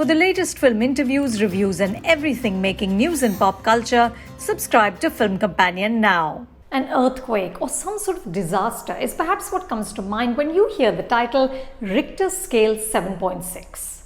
For the latest film interviews, reviews, and everything making news in pop culture, subscribe to Film Companion now. An earthquake or some sort of disaster is perhaps what comes to mind when you hear the title Richter Scale 7.6.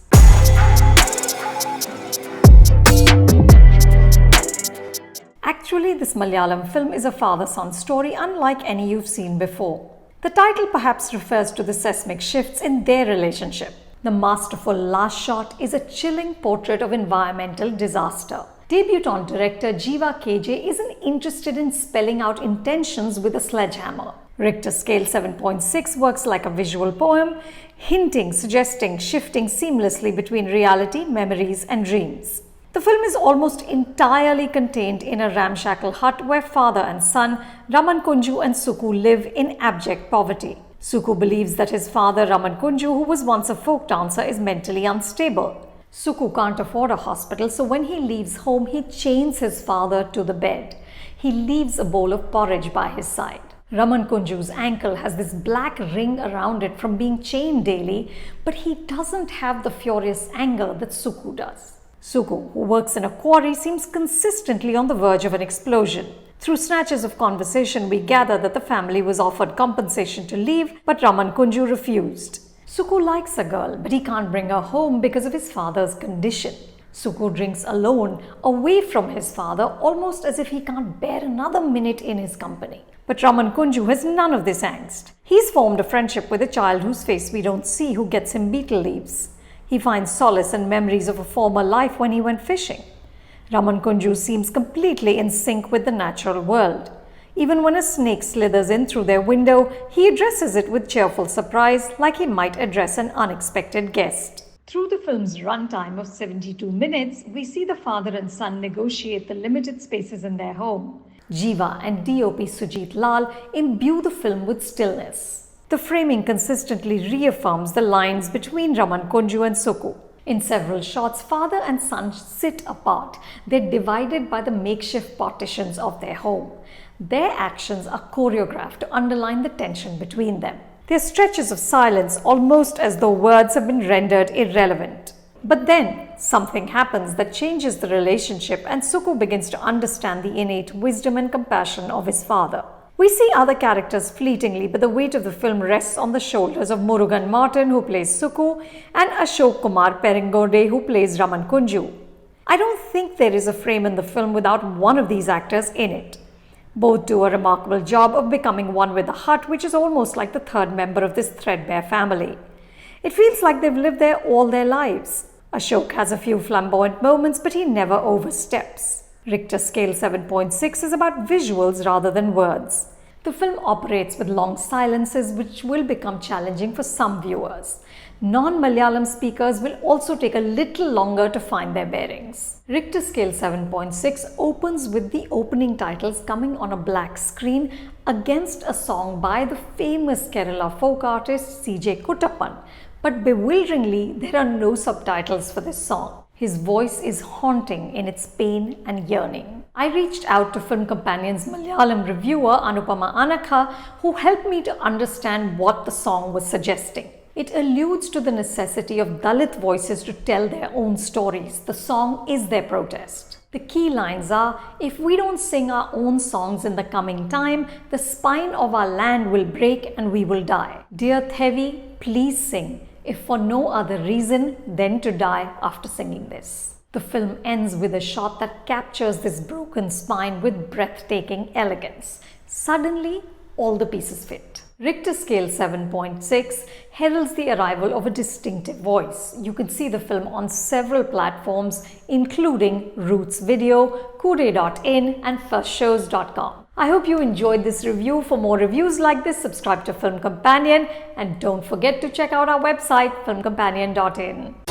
Actually, this Malayalam film is a father-son story unlike any you've seen before. The title perhaps refers to the seismic shifts in their relationship. The masterful last shot is a chilling portrait of environmental disaster. Debutant director Jeeva KJ isn't interested in spelling out intentions with a sledgehammer. Richter Scale 7.6 works like a visual poem, hinting, suggesting, shifting seamlessly between reality, memories, and dreams. The film is almost entirely contained in a ramshackle hut where father and son, Raman Kunju and Suku, live in abject poverty. Suku believes that his father, Raman Kunju, who was once a folk dancer, is mentally unstable. Suku can't afford a hospital, so when he leaves home, he chains his father to the bed. He leaves a bowl of porridge by his side. Raman Kunju's ankle has this black ring around it from being chained daily, but he doesn't have the furious anger that Suku does. Suku, who works in a quarry, seems consistently on the verge of an explosion. Through snatches of conversation, we gather that the family was offered compensation to leave, but Raman Kunju refused. Suku likes a girl, but he can't bring her home because of his father's condition. Suku drinks alone, away from his father, almost as if he can't bear another minute in his company. But Raman Kunju has none of this angst. He's formed a friendship with a child whose face we don't see who gets him betel leaves. He finds solace in memories of a former life when he went fishing. Raman Kunju seems completely in sync with the natural world. Even when a snake slithers in through their window, he addresses it with cheerful surprise, like he might address an unexpected guest. Through the film's runtime of 72 minutes, we see the father and son negotiate the limited spaces in their home. Jeeva and DOP Sujit Lal imbue the film with stillness. The framing consistently reaffirms the lines between Raman Kunju and Suku. In several shots, father and son sit apart. They're divided by the makeshift partitions of their home. Their actions are choreographed to underline the tension between them. There are stretches of silence, almost as though words have been rendered irrelevant. But then, something happens that changes the relationship, and Suku begins to understand the innate wisdom and compassion of his father. We see other characters fleetingly, but the weight of the film rests on the shoulders of Murugan Martin, who plays Suku, and Ashok Kumar Perengode, who plays Raman Kunju. I don't think there is a frame in the film without one of these actors in it. Both do a remarkable job of becoming one with the hut, which is almost like the third member of this threadbare family. It feels like they've lived there all their lives. Ashok has a few flamboyant moments, but he never oversteps. Richter Scale 7.6 is about visuals rather than words. The film operates with long silences, which will become challenging for some viewers. Non-Malayalam speakers will also take a little longer to find their bearings. Richter Scale 7.6 opens with the opening titles coming on a black screen against a song by the famous Kerala folk artist CJ Kuttappan. But bewilderingly, there are no subtitles for this song. His voice is haunting in its pain and yearning. I reached out to Film Companion's Malayalam reviewer Anupama Anakha, who helped me to understand what the song was suggesting. It alludes to the necessity of Dalit voices to tell their own stories. The song is their protest. The key lines are, if we don't sing our own songs in the coming time, the spine of our land will break and we will die. Dear Thevi, please sing, if for no other reason than to die after singing this. The film ends with a shot that captures this broken spine with breathtaking elegance. Suddenly, all the pieces fit. Richter Scale 7.6 heralds the arrival of a distinctive voice. You can see the film on several platforms, including Roots Video, Kude.in and FirstShows.com. I hope you enjoyed this review. For more reviews like this, subscribe to Film Companion and don't forget to check out our website, filmcompanion.in.